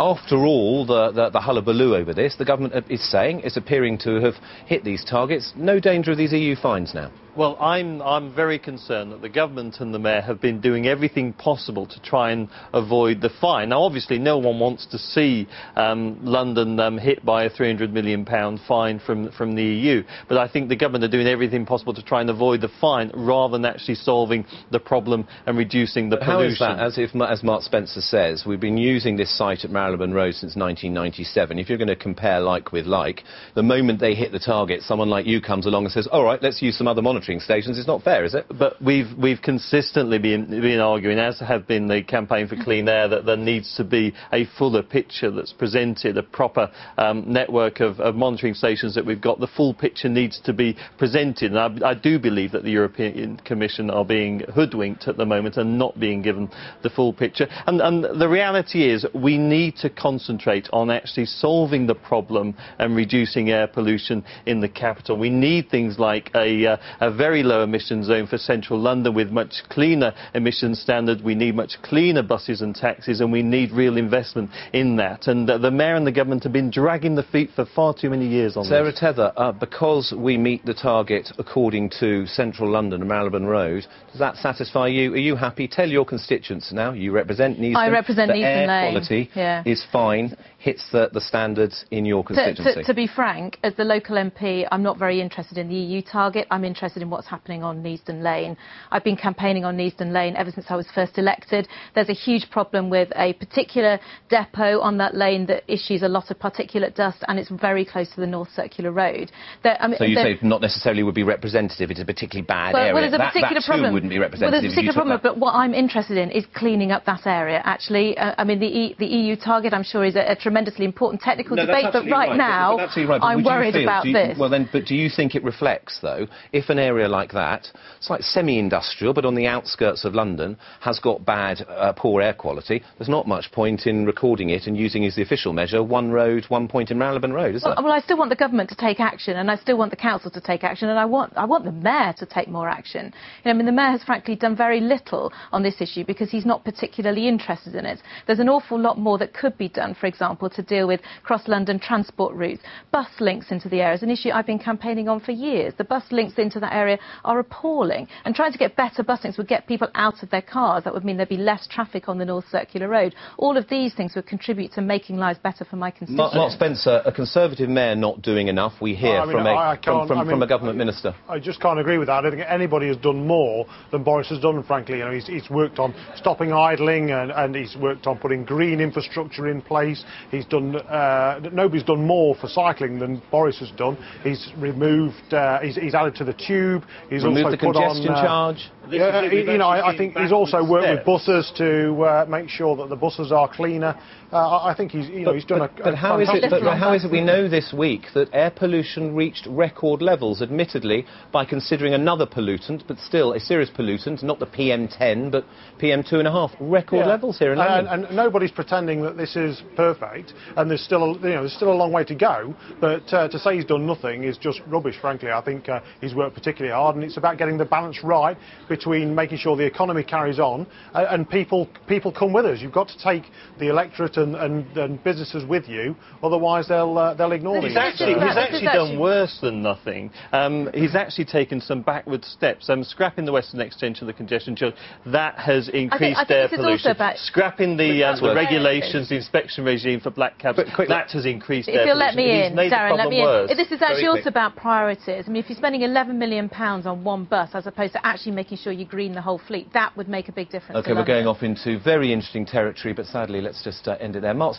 After all the hullabaloo over this, the government is saying it's appearing to have hit these targets. No danger of these EU fines now. Well, I'm very concerned that the government and the mayor have been doing everything possible to try and avoid the fine. Now, obviously, no one wants to see London hit by a £300 million fine from the EU, but I think the government are doing everything possible to try and avoid the fine rather than actually solving the problem and reducing the pollution. How is that? As Mark Spencer says, we've been using this site at Marylebone Road since 1997. If you're going to compare like with like, the moment they hit the target, someone like you comes along and says, all right, let's use some other monitoring stations. It's not fair, is it? But we've consistently been arguing, as have been the campaign for clean air, that there needs to be a fuller picture that's presented, a proper network of monitoring stations that we've got. The full picture needs to be presented, and I do believe that the European Commission are being hoodwinked at the moment and not being given the full picture. And the reality is we need to concentrate on actually solving the problem and reducing air pollution in the capital. We need things like a very low emission zone for central London with much cleaner emission standards. We need much cleaner buses and taxis, and we need real investment in that. And the mayor and the government have been dragging the feet for far too many years on Sarah this. Tether, because we meet the target according to central London and Marylebone Road, does that satisfy you? Are you happy? Tell your constituents now, you represent Neasden. I represent Neasden Lane. Lane. Air quality is fine, hits the standards in your constituency. To be frank, as the local MP, I'm not very interested in the EU target. I'm interested in what's happening on Neasden Lane. I've been campaigning on Neasden Lane ever since I was first elected. There's a huge problem with a particular depot on that lane that issues a lot of particulate dust, and it's very close to the North Circular Road. So you say not necessarily would be representative, it's a particularly bad area. Well, there's a particular problem. Wouldn't be representative. Well, there's a particular problem, but what I'm interested in is cleaning up that area, actually. I mean, the EU target, I'm sure, is a tremendously important technical debate, but right now, I'm worried about this. Well, then, but do you think it reflects, though, if an area like that, it's like semi-industrial, but on the outskirts of London, has got bad, poor air quality, there's not much point in recording it and using as the official measure one road, 1 point in Marylebone Road, is there? Well, I still want the government to take action, and I still want the council to take action, and I want the mayor to take more action. You know, I mean, the mayor has frankly done very little on this issue because he's not particularly interested in it. There's an awful lot more that could be done, for example, to deal with cross-London transport routes. Bus links into the area is an issue I've been campaigning on for years. The bus links into that area are appalling, and trying to get better bus links would get people out of their cars. That would mean there'd be less traffic on the North Circular Road. All of these things would contribute to making lives better for my constituents. Mark Spencer, a Conservative mayor not doing enough, we hear from a government minister. I just can't agree with that. I don't think anybody has done more than Boris has done, frankly. You know, he's worked on stopping idling, and he's worked on putting green infrastructure in place. He's done nobody's done more for cycling than Boris has done. He's removed, he's added to the tube. He's removed also the congestion charge. You know, I think he's also worked with buses to make sure that the buses are cleaner. I think he's done a But how is it we know this week that air pollution reached record levels, admittedly, by considering another pollutant, but still a serious pollutant, not the PM10, but PM2.5, record levels here in London. And nobody's pretending that this is perfect, and there's still a long way to go. But to say he's done nothing is just rubbish, frankly. I think he's worked particularly hard, and it's about getting the balance right between making sure the economy carries on and people come with us. You've got to take the electorate and businesses with you, otherwise they'll ignore He's actually done worse than nothing. He's actually taken some backward steps. Scrapping the Western Exchange of the congestion charge, that has increased air pollution. Scrapping the regulations, the inspection regime for black cabs, that has increased air pollution. If you'll let me in, Darren, let me in. This is actually also about priorities. I mean, if you're spending £11 million on one bus as opposed to actually making sure you green the whole fleet, that would make a big difference. OK, we're going off into very interesting territory, but sadly, let's just end it there. Mark